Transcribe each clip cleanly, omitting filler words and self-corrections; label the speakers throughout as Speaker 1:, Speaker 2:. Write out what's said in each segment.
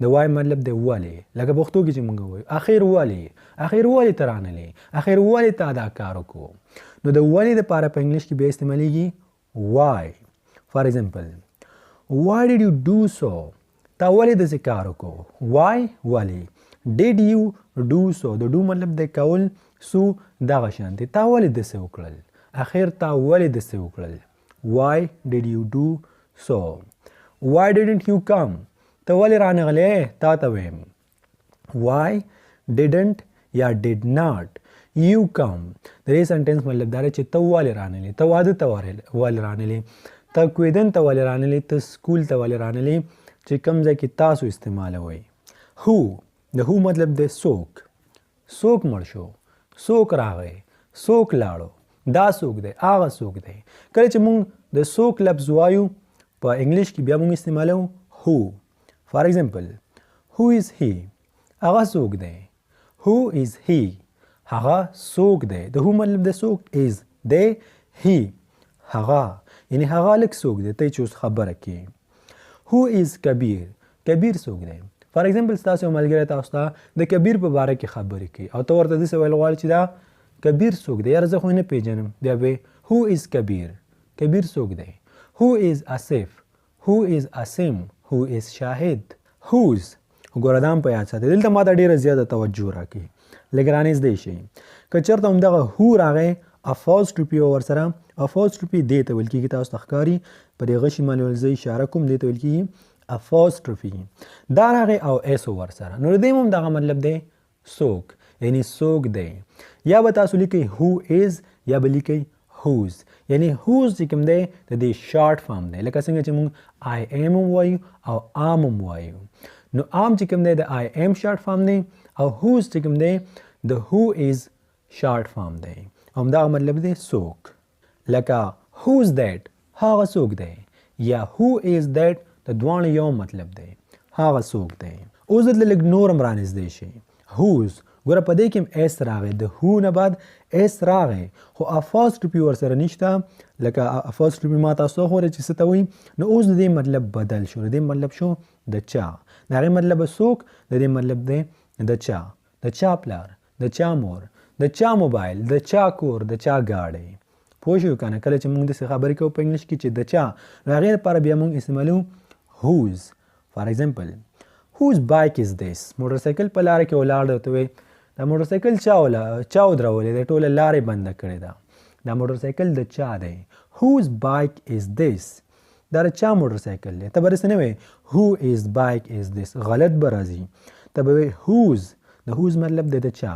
Speaker 1: د وای مطلب دی ولې، لکه پښتو کې چې موږ وایو اخر ولې ته رانغلې، اخر ولې ته دا کار وکړو. نو د ولې دپاره په انګلیش کې بیا استعمالیږي why. فار ایگزامپل why did you do so؟ تا ولې داسې کار وکړو. why ولې. did you do so؟ د do مطلب دی کول، سو دغه شانتې تا ولې داسې وکړل، اخر تا ولې داسې وکړل. why did you do so؟ why didn't you come؟ ته ولې رانغلې، تا ته ویم why didn't یا did not you come. د دې سنټنس مطلب دا دی چې ته ولې رانغلې، ته واده ته ولې رانغلې، ته کویدن ته ولې رانغلې، ته سکول ته ولې رانغلې، چې کوم ځای کې تاسو استعمالوئ. who د who مطلب دی څوک مړ شو، څوک راغی، څوک لاړو، دا څوک دی، هغه څوک دی. کله چې موږ د څوک لفظ وایو په انګلیش کې بیا موږ استعمالو who. فار ایگزامپل who is he؟ هغه څوک دی. who is he؟ هغه څوک دی. د who مطلب دی څوک، is دی، he هغه، یعنی هغه لږ څوک دی، ته چې اوس خبره کې. who is کبیر؟ کبیر څوک دی. فار ایگزامپل ستاسو یو ملګری تاسو ته د کبیر په باره کې خبرې کوي او ته ورته داسې ویل غواړې چې دا کبیر څوک دی، یاره زه خو یې نه پېژنم. بیا به who is کبیر؟ کبیر څوک دی. who is آصف؟ who is عاصم؟ who is شاهد؟ whose ګوره دا هم په یاد ساتئ. دلته ما ته ډېره زیاته توجه راکړي، لږ رانږدې شئ. که چېرته همدغه who راغی apostrophe ورسره، apostrophe دې ته ویل کېږي، تاسو ته ښکاري په دې غشي باندې ول زه اشاره کوم، دې ته ویل کېږي apostrophe. دا راغی او اس ورسره، نو د دې هم دغه مطلب دی څوک، یعنی څوک دی. یا به تاسو لیکئ who is یا به لیکئ whose، یعنی whose چې کوم دی د دې شارټ فارم دی، لکه څنګه چې موږ I am هم وایو او am هم وایو. نو am چې کوم دی د I am شارټ فارم دی او whose چې کوم دی د who is شارټ فارم دی. همدغه مطلب دی څوک. لکه who's that؟ هغه څوک دی. یا who is that؟ د دواړو یو مطلب دی، هغه څوک دی. اوس دلته لږ نور هم رانږدې شي. whose ګوره په دې کې هم اس راغی، د who نه بعد اس راغی، خو apostrophe ورسره نشته. لکه apostrophe ما تاسو ته وښوده چې څه ته وایي. نو اوس د دې مطلب بدل شو، د دې مطلب شو د چا، د هغې مطلب څوک، د دې مطلب دی د چا، د چا پلار، د چا مور، د چا موبایل، د چا کور، د چا گاډی. پوه شو که نه؟ کله چې موږ داسې خبرې کوو په انګلیش کې چې د چا، نو هغې لپاره بیا موږ استعمالوو whose. فار ایگزامپل whose bike is this؟ موټرسایکل په لاره کې ولاړ دی، ته وایې دا موټرسایکل چا ودرولې دی، ټوله لارې بنده کړې ده، دا موټرسایکل د چا دی. whose bike is this؟ دا د چا موټرسایکل دی. ته به داسې نه وایې who is bike is this، غلط به راځي. ته به وایې whose، د whose مطلب دی د چا.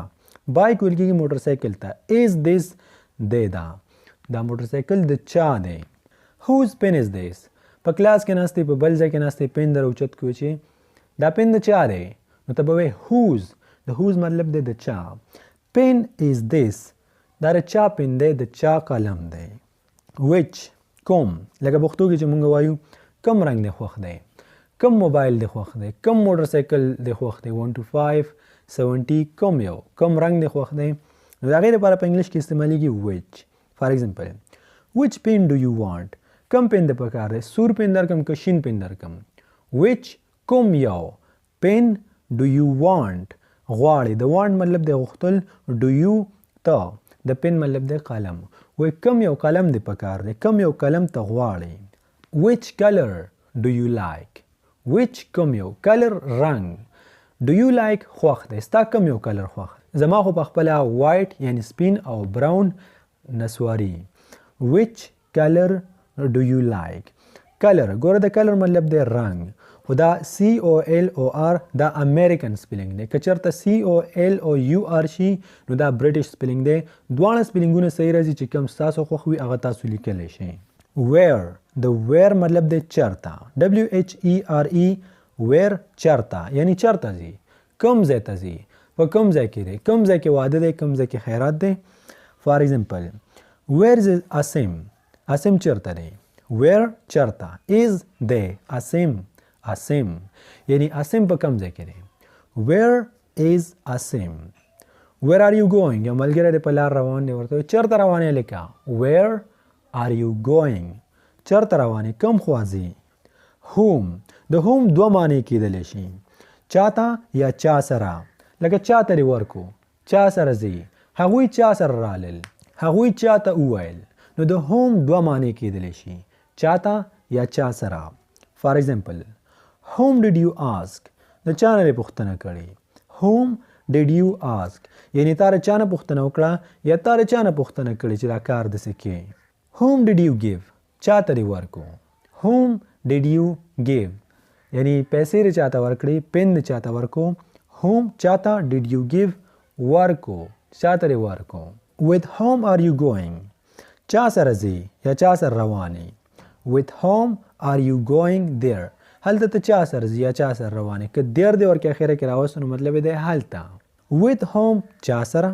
Speaker 1: بایک ویل کېږي موټرسایکل ته. is this دی، دا موټرسایکل د چا دی. whose pen is this؟ په کلاس کې ناستې، په بل ځای کې ناستې، پین در اوچت کړو چې دا پین د چا دی، نو ته به وایې whose، د whose مطلب دی د چا. pen is this، دا د چا پین دی، د چا قلم دی. which کوم، لکه پښتو کې چې مونږ وایو کم رنګ دی خوښ دی، کم موبایل دی خوښ دی، کم موټرسایکل دی خوښ دی، 1 to 5 70 کم یو، کم رنګ دی خوښ دی. نو د هغې لپاره په انګلیش کې استعمالیږي which. فار ایگزامپل which pen do you want؟ کم پین د پکار دی، سور پین درکم که شین پین درکم. which کوم یو، پین do you want غواړي، د want مطلب دی غوښتل، do you ته، د پین مطلب دی قلم. وایي کم یو قلم دی پکار دی، کم یو قلم ته غواړي. which color do you like؟ which کوم یو، color رنګ، do you like خوښ دی، ستا کم یو کلر خوښ. زما خو په خپله وایټ یعنی سپین او براون نسواري. which color do you like؟ کلر ګوره د کلر مطلب دی رنګ، خو دا COLOR دا امریکن سپیلنګ دی. که چېرته COLOUR شي نو دا برټش سپیلنګ دی. دواړه سپیلنګونه صحیح راځي، چې کوم ستاسو خوښ وي هغه تاسو لیکلی شئ. where د where مطلب دی چرته، WHERE where چرته، یعنی چرته ځي، کوم ځای ته ځي، په کوم ځای کې دی، کوم ځای کې واده دی، کوم ځای کې خیرات دی. فار ایگزامپل where is عاصم؟ عاصم چرته دی. where چرته، is دی، عاصم یعنی عاصم په کوم ځای کې دی. where is عاصم؟ where are you going؟ یو ملګری دی په لار روان دی، ورته چرته روان یې لیکه where are you going؟ چرته روان یې، کوم خوا ځي. whom د whom دوه معنی کېدلی شي، چاته یا چاسره. لکه چاته دې ورکو، چا سره ځي، هغوی چا سره رالل، هغوی چاته وویل. نو د هوم دوه معنی کېدلی شي، چاته یا چا سره. فار ایگزامپل whom did you ask؟ د چا نه دې پوښتنه کړې. whom did you ask یعنی تا د چا نه پوښتنه وکړه یا تا د چا نه پوښتنه کړې چې دا کار داسې کې. whom did you give؟ چاته دې ورکو. whom did you give یعنی پیسې دې چاته ورکړې، پن دې چاته ورکو. whom چاته did you give ورکو، چاته دې ورکو. with whom are you going؟ چا سره ځې یا چا سره روانې. with whom are you going there؟ هلته ته چا سره ځې یا چا سره روانې. که دیر دې ورکې اخره کې راوستو نو مطلب یې دی هلته. with whom چا سره،